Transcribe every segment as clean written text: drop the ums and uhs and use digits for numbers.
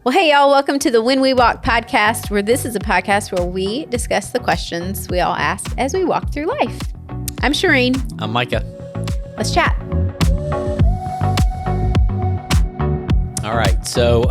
Well, hey, y'all, welcome to the When We Walk podcast, where this is a podcast where we discuss the questions we all ask as we walk through life. I'm Shireen. I'm Micah. Let's chat. All right, so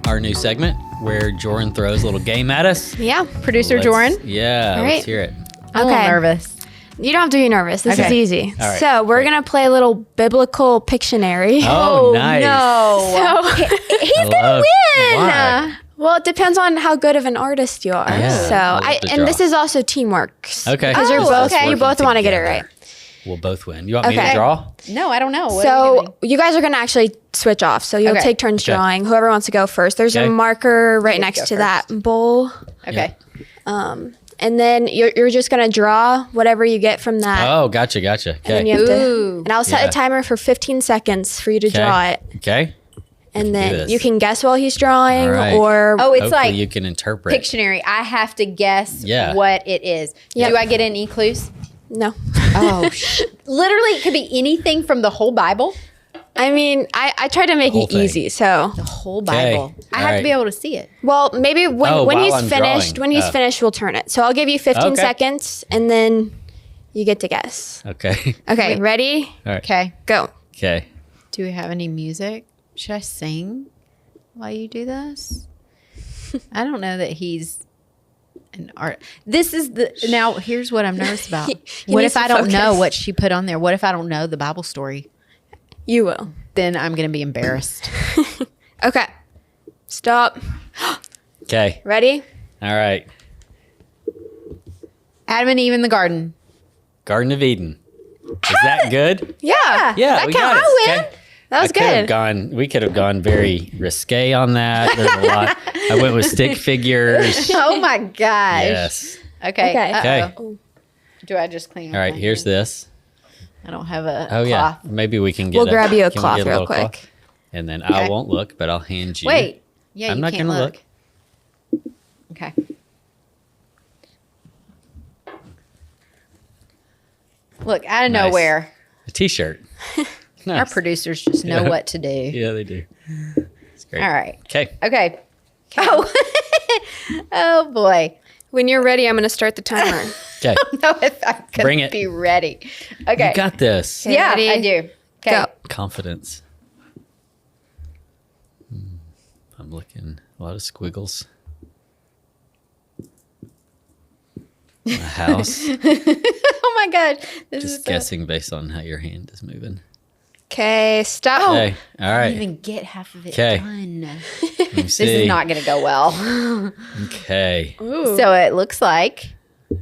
our new segment where Joran throws a little game at us. Yeah. Producer Joran. Yeah, All right. let's hear it. I'm a little nervous. You don't have to be nervous. This is Okay. easy. All right. So we're Great. going to play a little biblical Pictionary. Oh, nice. No. So, He's going to win. Why? well, it depends on how good of an artist you are. Yeah, So, I love the and draw. this is also teamwork. Okay. Because Oh, you're both, okay. you both want to get it Together. right. We'll both win. You want me to Okay. draw? No, I don't know. What are we So doing? you guys are going to actually switch off. So you'll Okay. take turns Okay. drawing. Whoever wants to go first. There's Okay. a marker right You next go to that bowl. Okay. And then you're just going to draw whatever you get from that. Oh, gotcha. And then Okay. you have to, Ooh. and I'll set Yeah. a timer for 15 seconds for you to draw it. Okay. And do then this. you can guess while he's drawing, All right. or Oh, it's Hopefully like you can interpret. Pictionary. I have to guess Yeah. what it is. Yep. Do I get any clues? no. Oh, literally, it could be anything from the whole Bible. I mean, I tried to make Whole it thing. easy. So, The whole Okay. Bible. I All have to right. be able to see it. well, maybe when Oh, while he's I'm finished, drawing. we'll turn it. So I'll give you 15 Okay. seconds, and then you get to guess. Okay. Okay, ready? All right. Okay. Go. Okay. Do we have any music? Should I sing while you do this? I don't know that he's an art. This is now here's what I'm nervous about. He What needs if I to don't know focus. what she put on there? What if I don't know the Bible story? You will. Then I'm going to be embarrassed. Okay. Stop. Okay. Ready? All right. Adam and Eve in the garden. Garden of Eden. Is that good? Yeah. Yeah, That we counts. got it. I win. Okay. That was good. We could have gone very risque on that. There's a lot. I went with stick figures. Oh my gosh. Yes. Okay. Okay. Okay. Uh-oh. Do I just clean up All right. my Here's hand? this. I don't have a Oh yeah. cloth. Maybe we can get. We'll grab you a can we cloth get a real little quick. cloth? And then Okay. I won't look, but I'll hand you. Wait. Yeah, I'm you not can't gonna look. Okay. Look, out of Nice. nowhere, A T-shirt. our Nice. producers just know Yeah. what to do. Yeah, they do. It's great. All right. Okay. Okay. Oh. Oh boy. When you're ready, I'm going to start the timer. Okay. No, if I'm gonna Bring it. be ready. Okay. You got this. Okay. Yeah, Ready? I do. Okay. Go. Confidence. I'm looking a lot of squiggles. A house. Oh my god. This Just is guessing based on how your hand is moving. Okay, stop. Okay. All I right. didn't even get half of it 'Kay. done. Let me This see. is not going to go well. Okay. Ooh. So it looks like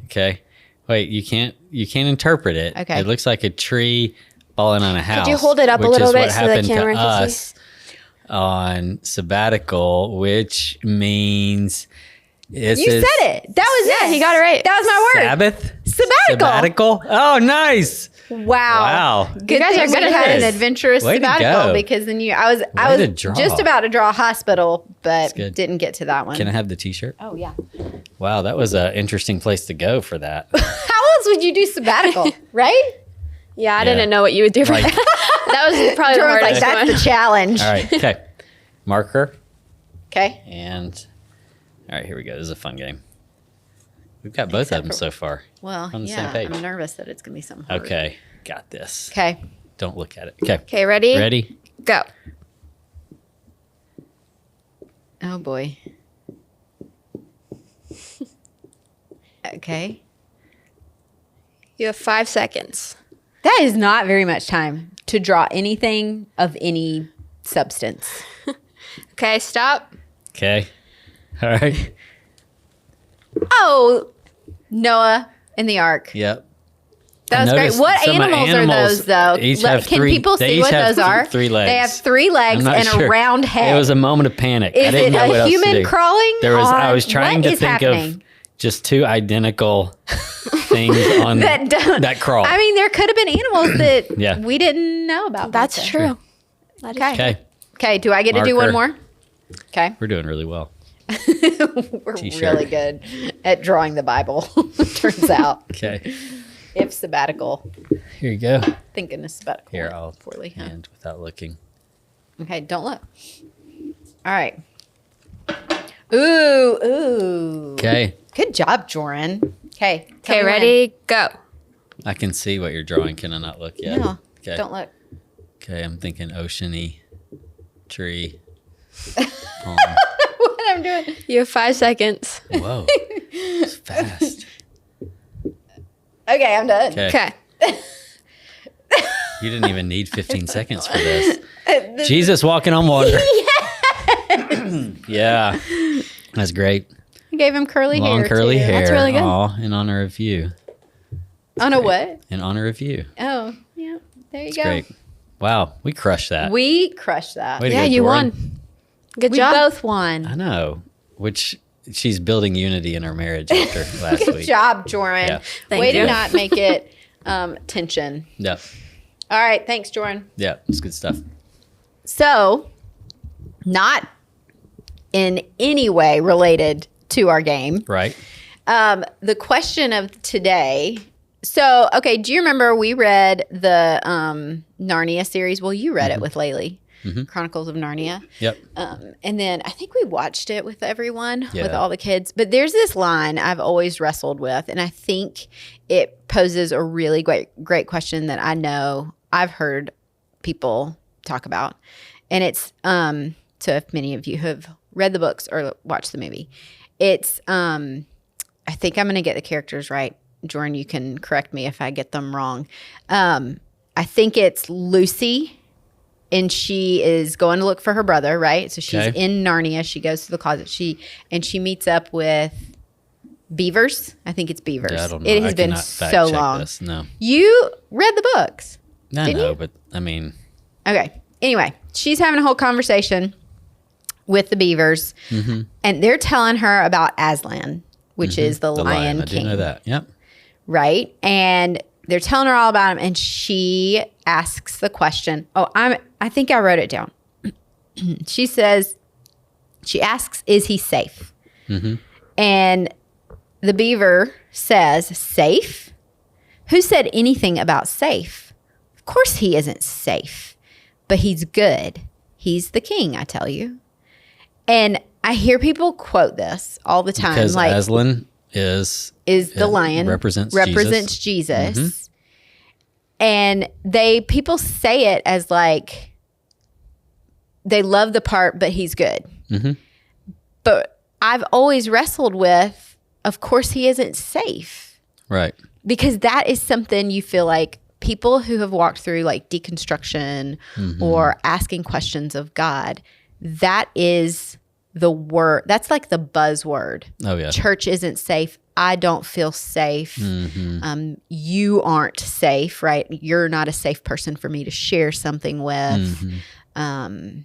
Okay. Wait, you can't interpret it. Okay. It looks like a tree falling on a house. you hold it up a which little is bit what so the happened camera to can us on sabbatical, which means you said it. That was Yeah, it. he got it right. That was my word. Sabbath? Sabbatical. Sabbatical? Oh, nice. Wow. Wow. Good You guys thing are good we at had an this. adventurous Way to sabbatical go. because then I was Way to draw. just about to draw hospital, but good. didn't get to that one. Can I have the T-shirt? Oh yeah. Wow, that was an interesting place to go for that. How else would you do sabbatical, right? Yeah, I Yeah. didn't know what you would do for Like- that. That was probably the Jordan's like, hardest that's one. the challenge. All right. Okay. Marker. Okay. And all right, here we go. This is a fun game. We've got both of them so far. Well, On the same yeah, page. I'm nervous that it's gonna be something hard. Okay. Got this. Okay. Don't look at it. Okay. Okay, ready? Ready? Go. Oh boy. Okay. You have 5 seconds. That is not very much time to draw anything of any substance. Okay, stop. Okay. All right. Oh, Noah and the Ark. Yep. That was I great. noticed What some animals are those, though? Each Let- have Can three, people they see each what have those are? Three legs. They have 3 legs I'm not and sure. a round head. It was a moment of panic. I Is didn't it know what a else to human do. crawling? I on- was trying what to is think happening? of just 2 identical things on that crawl. I mean, there could have been animals that Yeah. we didn't know about. That's That's true. That is Okay. okay. Okay, do I get to do one Marker. more? Okay. We're doing really well. We're T-shirt. really good at drawing the Bible, turns out. Okay. If sabbatical. Here you go. Thank goodness sabbatical. Here, went I'll poorly. Huh? hand without looking. Okay, don't look. All right. Ooh. Okay. Good job, Joran. Okay. Okay, ready? Go. I can see what you're drawing. Can I not look yet? No. Okay. Don't look. Okay, I'm thinking oceany, tree, palm. What I'm doing. You have 5 seconds. Whoa. It's fast. Okay, I'm done. Okay. Okay. You didn't even need 15 seconds for this. Jesus walking on water. Yeah. That's great. I gave him curly hair. Long curly too. hair. That's really good. Aw, in honor of you. On a what? In honor of you. Oh, yeah. There you That's go. great. Wow, we crushed that. We crushed that. Way to Yeah, go, you Joran. won. Good We job. both won. I know. Which she's building unity in our marriage after last Good week. job, Joran. Yeah. Thank Way you. to not make it tension. Yep. All right. Thanks, Joran. Yeah, it's good stuff. So, not in any way related to our game. Right? The question of today. So, okay, do you remember we read the Narnia series? Well, you read it with Laylee, Chronicles of Narnia. Yep. And then I think we watched it with everyone, with Yeah. all the kids. But there's this line I've always wrestled with, and I think it poses a really great question that I know I've heard people talk about. And it's, so if many of you have read the books or watched the movie, it's, I think I'm going to get the characters right. Jordan, you can correct me if I get them wrong. I think it's Lucy, and she is going to look for her brother, right? So she's Okay. in Narnia. She goes to the closet. She meets up with beavers. I think it's beavers. Yeah, I don't know. It has I been cannot fact so check long. This. No. You read the books. I Didn't know, you? but I mean, Okay. Anyway, she's having a whole conversation with the beavers, and they're telling her about Aslan, which is the Lion I King. do know that. Yep. Right? And they're telling her all about him, and she asks the question. I think I wrote it down. She asks, is he safe? And the beaver says, safe? Who said anything about safe? Of course he isn't safe, but he's good. He's the king, I tell you. And I hear people quote this all the time. Because like, Aslan is the lion represents Jesus. And people say it as like they love the part, but he's good. But I've always wrestled with, of course, he isn't safe, Right. because that is something you feel like people who have walked through like deconstruction or asking questions of God, that is the word. That's like the buzzword. Oh yeah. Church isn't safe. I don't feel safe. You aren't safe, right? You're not a safe person for me to share something with. And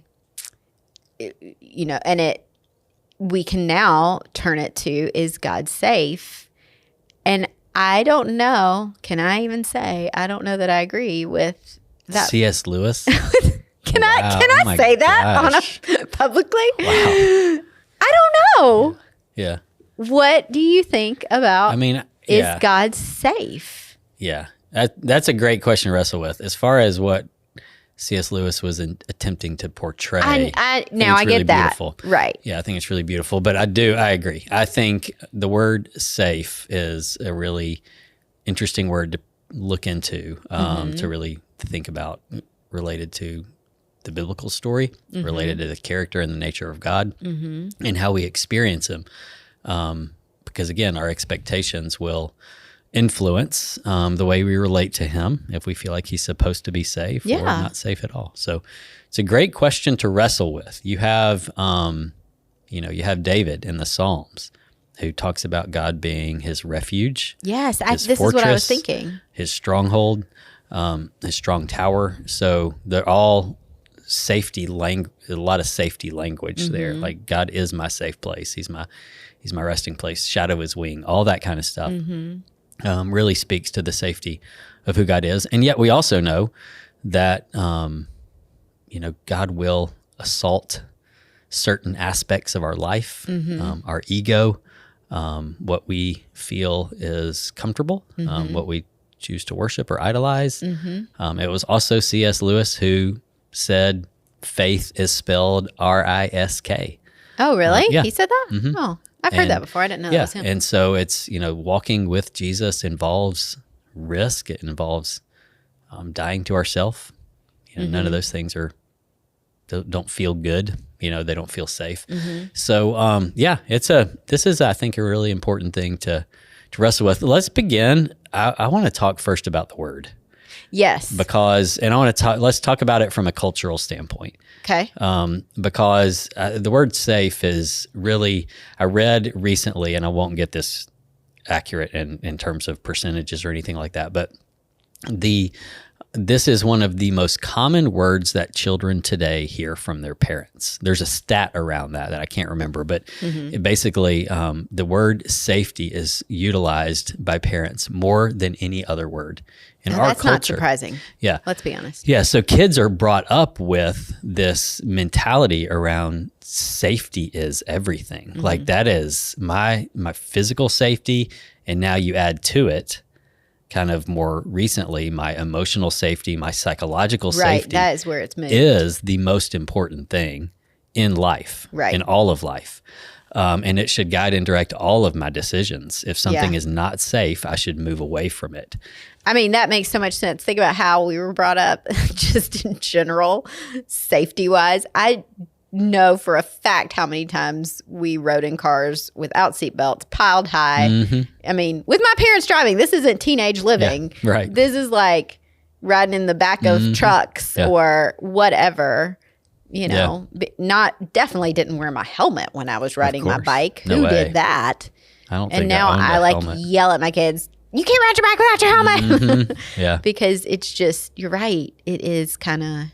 we can now turn it to, is God safe? And I don't know. Can I even say, I don't know that I agree with that. C.S. Lewis. Can Wow. I Oh my say that gosh. publicly? Wow. I don't know. Yeah. What do you think about, I mean, is yeah. God safe? Yeah. That's a great question to wrestle with. As far as what C.S. Lewis was attempting to portray. I think now it's I really get that. beautiful. Right. Yeah, I think it's really beautiful. But I agree. I think the word safe is a really interesting word to look into, to really think about, related to the biblical story, related to the character and the nature of God, and how we experience him. Because again, our expectations will influence the way we relate to him, if we feel like he's supposed to be safe or not safe at all. So it's a great question to wrestle with. You have, you have David in the Psalms, who talks about God being his refuge. Yes. his This is what I was fortress, thinking. his stronghold, his strong tower. So they're all safety language, a lot of safety language there. Like, God is my safe place. He's my resting place, shadow his wing, all that kind of stuff. Really speaks to the safety of who God is. And yet we also know that, God will assault certain aspects of our life, our ego, what we feel is comfortable, what we choose to worship or idolize. It was also C.S. Lewis who said faith is spelled R-I-S-K. Oh, really? Yeah. He said that? Oh, I've heard that And- before. I didn't know that was him. And so it's, walking with Jesus involves risk. It involves dying to ourselves. None of those things don't feel good. They don't feel safe. So, this is, I think, a really important thing to wrestle with. Let's begin. I want to talk first about the word. Yes. Let's talk about it from a cultural standpoint. Okay. Because the word safe is really, I read recently, and I won't get this accurate in terms of percentages or anything like that, but this is one of the most common words that children today hear from their parents. There's a stat around that I can't remember, but it basically, the word safety is utilized by parents more than any other word in our that's culture. not surprising. Yeah. Let's be honest. Yeah. So kids are brought up with this mentality around safety is everything. Like that is my physical safety. And now you add to it kind of more recently, my emotional safety, my psychological Right. safety That is where it's moved. is the most important thing in life, Right. in all of life. And it should guide and direct all of my decisions. If something is not safe, I should move away from it. I mean, that makes so much sense. Think about how we were brought up just in general, safety-wise. I know for a fact how many times we rode in cars without seatbelts, piled high. I mean, with my parents driving, this isn't teenage living. Yeah, right. This is like riding in the back of trucks or whatever. Definitely didn't wear my helmet when I was riding my course. bike. No Who way. did that? I don't And think now I owned I a like helmet. yell at my kids, you can't ride your bike without your helmet. Yeah. Because it's just, you're right. It is kind of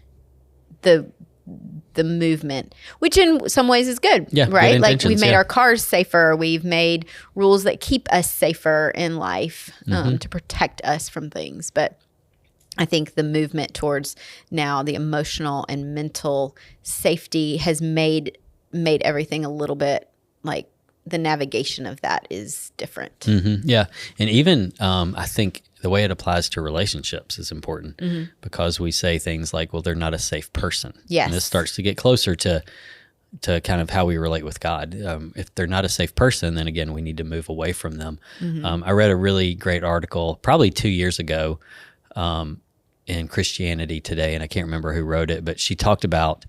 the movement, which in some ways is good, Yeah, good right? Like we've intentions, made yeah. our cars safer. We've made rules that keep us safer in life to protect us from things. But I think the movement towards now the emotional and mental safety has made everything a little bit like the navigation of that is different. Yeah. And even I think the way it applies to relationships is important because we say things like, well, they're not a safe person. Yes. And this starts to get closer to kind of how we relate with God. If they're not a safe person, then again, we need to move away from them. I read a really great article probably 2 years ago in Christianity Today, and I can't remember who wrote it, but she talked about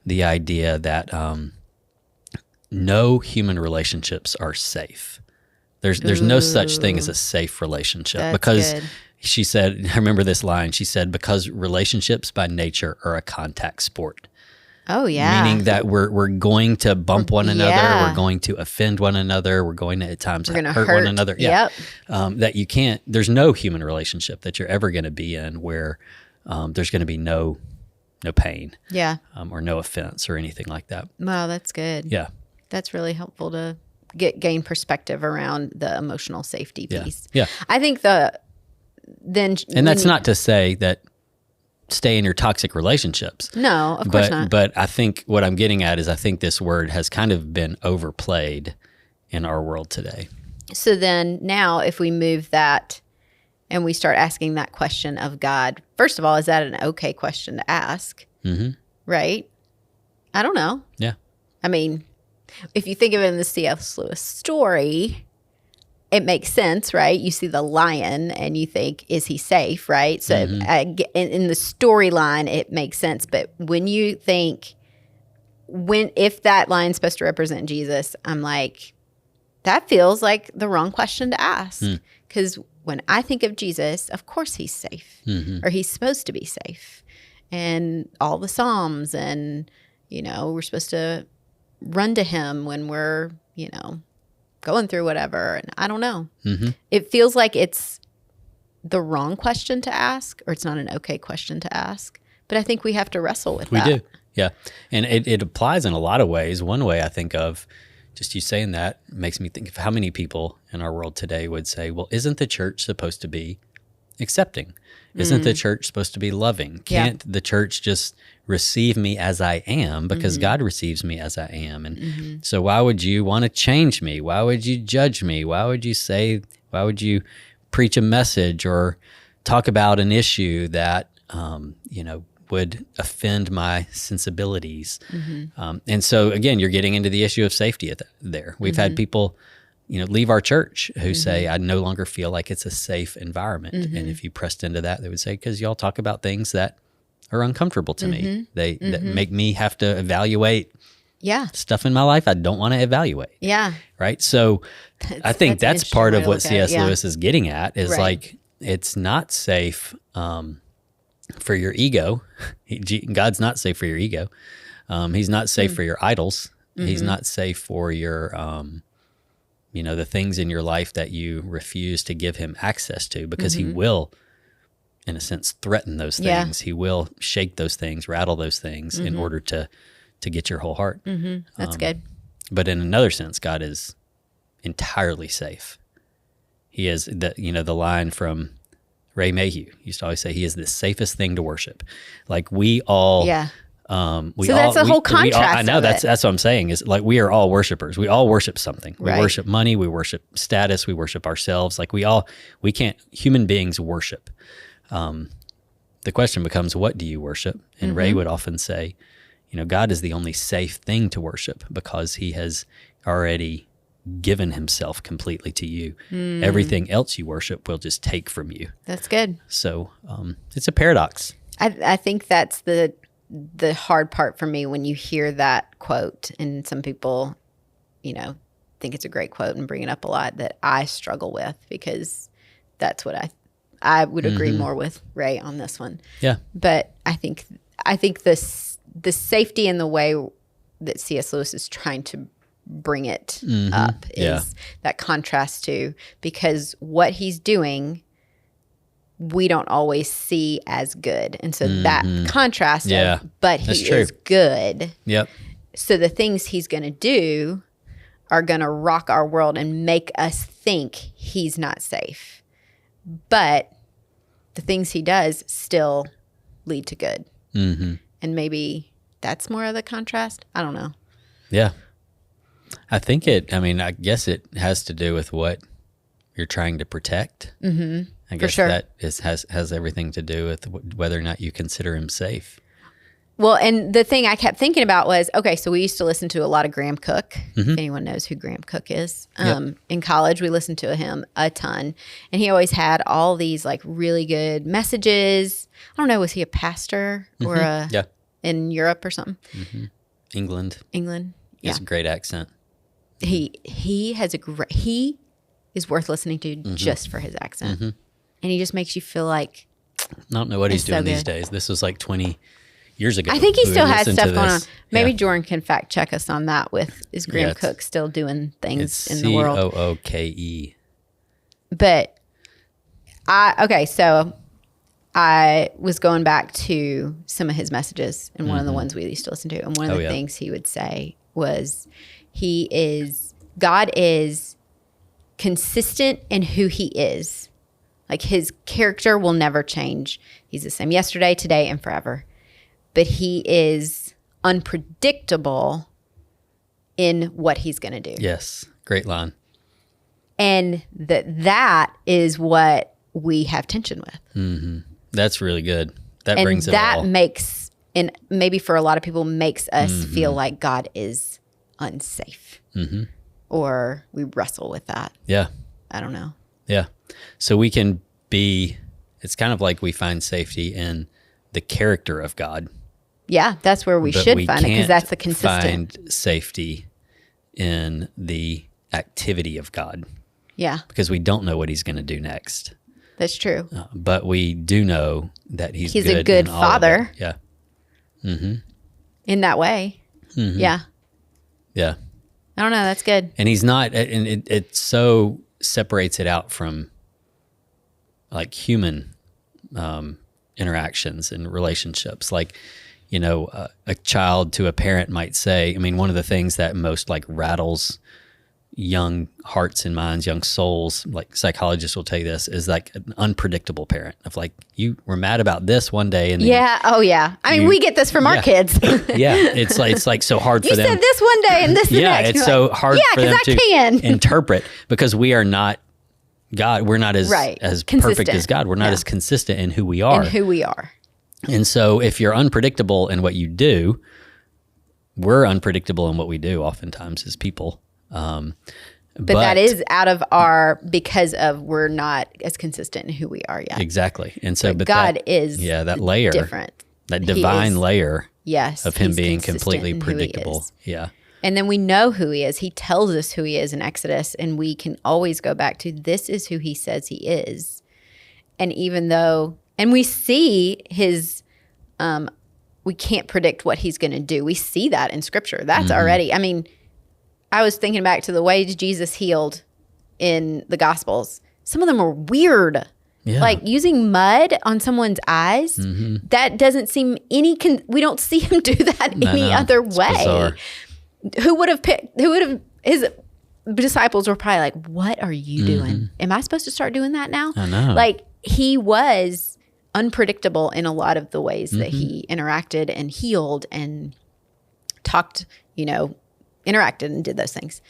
the idea that no human relationships are safe. There's no such thing as a safe relationship. That's because good. she said, I remember this line, she said, because relationships by nature are a contact sport. Oh, yeah. Meaning that we're going to bump one another, Yeah. we're going to offend one another, we're going to at times We're gonna hurt one another. Yep. That you can't, there's no human relationship that you're ever going to be in where there's going to be no pain Yeah. or no offense or anything like that. Wow, that's good. Yeah. That's really helpful to gain perspective around the emotional safety Yeah. piece. Yeah. I think And that's not to say that stay in your toxic relationships. No, of course not. But I think what I'm getting at is I think this word has kind of been overplayed in our world today. So then now if we move that and we start asking that question of God, first of all, is that an okay question to ask? Right? I don't know. Yeah. I mean, if you think of it in the C.S. Lewis story, it makes sense, right? You see the lion and you think, is he safe, right? So in the storyline, it makes sense. But when you think, if that lion's supposed to represent Jesus, I'm like, that feels like the wrong question to ask. Because when I think of Jesus, of course he's safe, or he's supposed to be safe. And all the Psalms and, we're supposed to run to him when we're, going through whatever. And I don't know. It feels like it's the wrong question to ask, or it's not an okay question to ask. But I think we have to wrestle with that. We do. Yeah. And it applies in a lot of ways. One way I think of, just you saying that makes me think of how many people in our world today would say, well, isn't the church supposed to be accepting? Isn't the church supposed to be loving? Can't the church just receive me as I am because God receives me as I am? And so why would you want to change me? Why would you judge me? Why would you preach a message or talk about an issue that, would offend my sensibilities. And so again, you're getting into the issue of safety there. We've had people, leave our church who say, I no longer feel like it's a safe environment. And if you pressed into that, they would say, because y'all talk about things that are uncomfortable to me. That make me have to evaluate stuff in my life I don't want to evaluate. Yeah. Right. So I think that's part of what C.S. Lewis is getting at is like, it's not safe for your ego. God's not safe for your ego. He's not safe for your idols. He's not safe for your, the things in your life that you refuse to give him access to, because he will, in a sense, threaten those things. He will shake those things, rattle those things in order to get your whole heart. That's good. But in another sense, God is entirely safe. He is the line from Ray Mayhew used to always say, he is the safest thing to worship. Like we all, so that's the whole contrast. I know that's what I'm saying is like, we are all worshipers. We all worship something. We worship money. We worship status. We worship ourselves. Like human beings worship. The question becomes, what do you worship? And Ray would often say, God is the only safe thing to worship because he has already given himself completely to you. Everything else you worship will just take from you. That's good. So it's a paradox. I think that's the hard part for me when you hear that quote, and some people, think it's a great quote and bring it up a lot, that I struggle with, because that's what I would agree more with Ray on this one. Yeah. But I think the safety in the way that C.S. Lewis is trying to bring it up is that contrast to, because what he's doing we don't always see as good, and so that contrast but he is good. Yep. So the things he's going to do are going to rock our world and make us think he's not safe, but the things he does still lead to good. And maybe that's more of the contrast. I don't know. Yeah. I guess it has to do with what you're trying to protect. I guess that has everything to do with whether or not you consider him safe. Well, and the thing I kept thinking about was, okay, so we used to listen to a lot of Graham Cook. If anyone knows who Graham Cook is. In college, we listened to him a ton. And he always had all these like really good messages. I don't know, was he a pastor or in Europe or something? England. He has a great accent. He is worth listening to just for his accent. And he just makes you feel like, I don't know what he's doing these days. This was like 20 years ago. I think he still has stuff going on. Maybe Jordan can fact check us on that is Graham Cook still doing things in the world? Cooke. But so I was going back to some of his messages, and one of the ones we used to listen to, and one of the things he would say was God is consistent in who he is. Like his character will never change. He's the same yesterday, today, and forever. But he is unpredictable in what he's going to do. Yes. Great line. And that is what we have tension with. That's really good. That brings it all. That makes, and maybe for a lot of people, makes us feel like God is unsafe. Or we wrestle with that. Yeah. I don't know. Yeah. So we can it's kind of like we find safety in the character of God. Yeah, that's where we should find it, because that's the consistent. Find safety in the activity of God. Yeah. Because we don't know what he's going to do next. That's true. But we do know that he's good a good father. Yeah. In that way. Yeah. Yeah. I don't know. That's good. And he's not, and it so separates it out from like human interactions and relationships. Like, a child to a parent might say, one of the things that most like rattles young hearts and minds, young souls, like psychologists will tell you this, is like an unpredictable parent of like, you were mad about this one day. And then we get this from our kids. It's like so hard for them. You said this one day and this the next. It's so hard for them to interpret, because we are not God. We're not as perfect as God. We're not as consistent in who we are. And so if you're unpredictable in what you do, we're unpredictable in what we do oftentimes as people. But that is out of because of we're not as consistent in who we are yet. Exactly. And so, but God is that layer, different. That divine layer of him being consistent completely predictable. Yeah. And then we know who he is. He tells us who he is in Exodus, and we can always go back to this is who he says he is. And even though, and we see his, we can't predict what he's going to do. We see that in scripture. That's already, I mean, I was thinking back to the ways Jesus healed in the Gospels. Some of them are weird. Yeah. Like using mud on someone's eyes. That doesn't seem we don't see him do that any other way. Bizarre. His disciples were probably like, what are you doing? Am I supposed to start doing that now? I know. Like he was unpredictable in a lot of the ways that he interacted and healed and talked, interacted and did those things.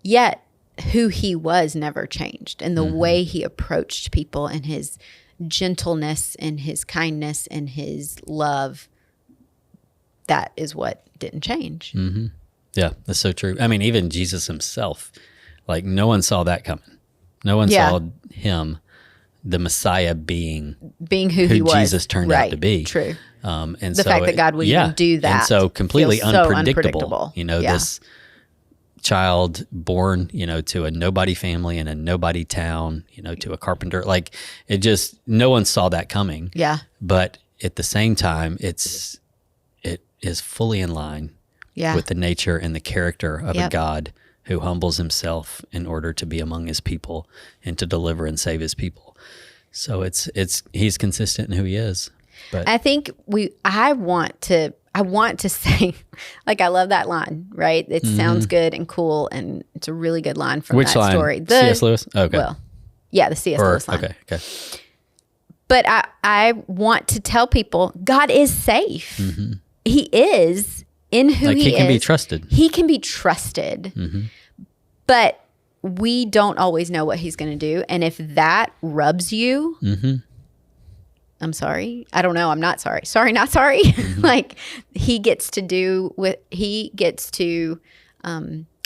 Yet who he was never changed. And the way he approached people and his gentleness and his kindness and his love, that is what didn't change. Yeah, that's so true. I mean, even Jesus himself, like no one saw that coming. No one saw him, the Messiah, being who he was. Jesus turned out to be. True. And the fact that God would even do that. And so completely feels so unpredictable. This child born, to a nobody family in a nobody town, to a carpenter. Like it just, no one saw that coming. Yeah. But at the same time, it is fully in line with the nature and the character of a God who humbles himself in order to be among his people and to deliver and save his people. So he's consistent in who he is. But I think I want to say, like, I love that line, right? It sounds good and cool, and it's a really good line from that line? story. C.S. Lewis? Okay. Well, yeah, the C.S. Lewis line. Okay. But I want to tell people God is safe. He is in who he is. He can be trusted. He can be trusted. But we don't always know what he's going to do. And if that rubs you, I'm sorry. I don't know. I'm not sorry. Sorry, not sorry. Like he gets to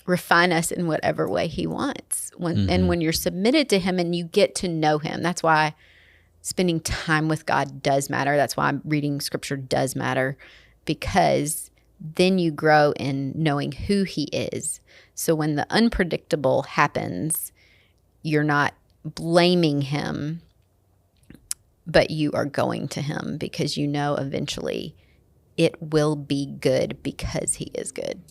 refine us in whatever way he wants. And when you're submitted to him and you get to know him, that's why spending time with God does matter. That's why reading scripture does matter, because then you grow in knowing who he is. So when the unpredictable happens, you're not blaming him, but you are going to him because you know eventually it will be good because he is good.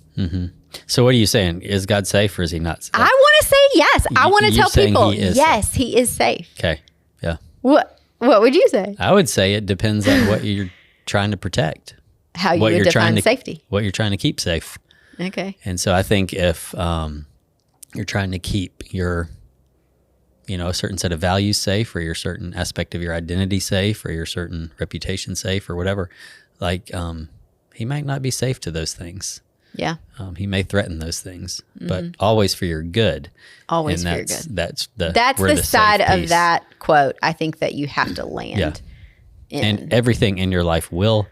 So what are you saying? Is God safe or is he not safe? I want to say yes. I want to tell people, yes, he is safe. Okay. Yeah. What would you say? I would say it depends on what you're trying to protect. How you would define safety. What you're trying to keep safe. Okay. And so I think if you're trying to keep your, a certain set of values safe, or your certain aspect of your identity safe, or your certain reputation safe, or whatever, like he might not be safe to those things. Yeah. He may threaten those things, but always for your good. Always for your good. That's the side of that quote I think that you have to land in. And everything in your life will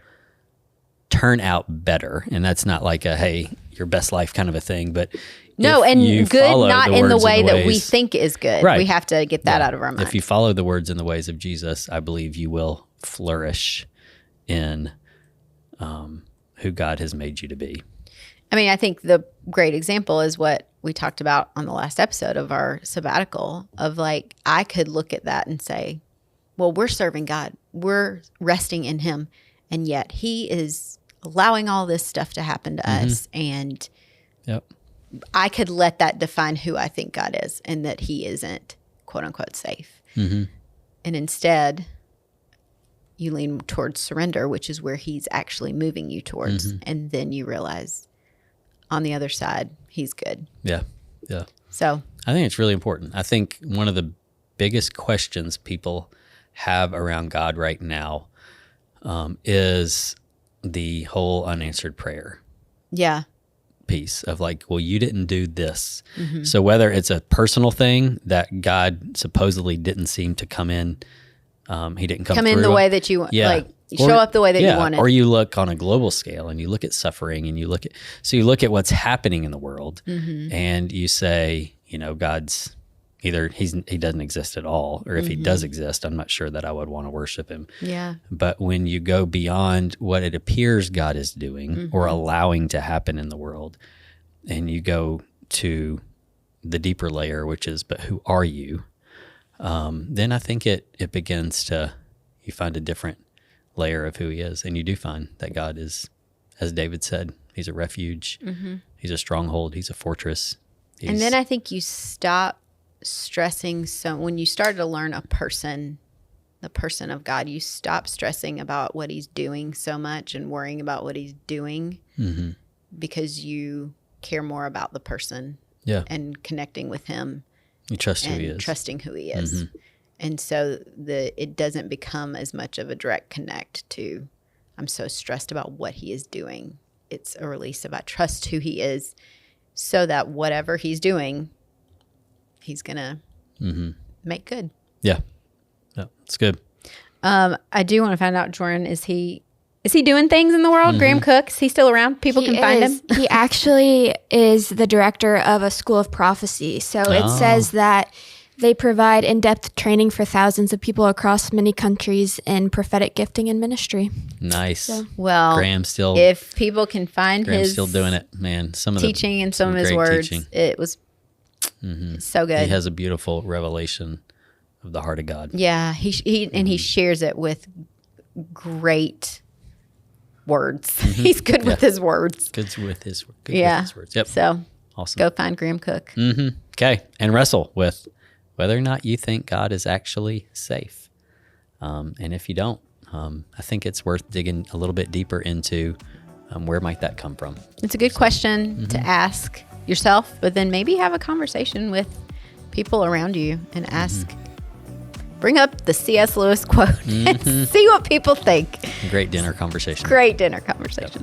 turn out better. And that's not like hey, your best life kind of a thing, but no, and good not in the way that we think is good. Right. We have to get that out of our mind. If you follow the words and the ways of Jesus, I believe you will flourish in who God has made you to be. I mean, I think the great example is what we talked about on the last episode of our sabbatical, of like, I could look at that and say, well, we're serving God. We're resting in him. And yet he is allowing all this stuff to happen to us. And I could let that define who I think God is, and that he isn't, quote unquote, safe. And instead, you lean towards surrender, which is where he's actually moving you towards. And then you realize on the other side, he's good. Yeah. So I think it's really important. I think one of the biggest questions people have around God right now is the whole unanswered prayer. Yeah. Piece of like, well, you didn't do this. So whether it's a personal thing that God supposedly didn't seem to come in, he didn't come in through the way that you like You show up the way that you wanted. Or you look on a global scale and you look at suffering and you look at what's happening in the world and you say, God's either he doesn't exist at all, or if he does exist, I'm not sure that I would want to worship him. Yeah. But when you go beyond what it appears God is doing or allowing to happen in the world, and you go to the deeper layer, which is, but who are you? Then I think it begins to, you find a different layer of who he is. And you do find that God is, as David said, he's a refuge. He's a stronghold. He's a fortress. And then I think you stop stressing. So when you start to learn the person of God, you stop stressing about what he's doing so much and worrying about what he's doing because you care more about the person and connecting with him. You trust who he is. Trusting who he is. And so it doesn't become as much of a direct connect to, I'm so stressed about what he is doing. It's a release of, I trust who he is so that whatever he's doing, he's going to make good. Yeah. No, it's good. I do want to find out, Jordan, is he doing things in the world? Graham Cook, is he still around? People can find him? He actually is the director of a school of prophecy. So it says that they provide in-depth training for thousands of people across many countries in prophetic gifting and ministry. Nice. So, well, if people can find Graham's his still doing it, man. Some of teaching the, and some of his words, teaching. It was so good. He has a beautiful revelation of the heart of God. Yeah, he shares it with great words. He's good with his words. Good with his words. Yep. So awesome. Go find Graham Cook. Okay. And wrestle with whether or not you think God is actually safe. And if you don't, I think it's worth digging a little bit deeper into where might that come from. It's a good question to ask yourself, but then maybe have a conversation with people around you and ask, bring up the C.S. Lewis quote and see what people think. Great dinner conversation. Yep.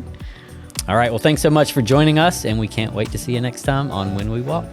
All right. Well, thanks so much for joining us, and we can't wait to see you next time on When We Walk.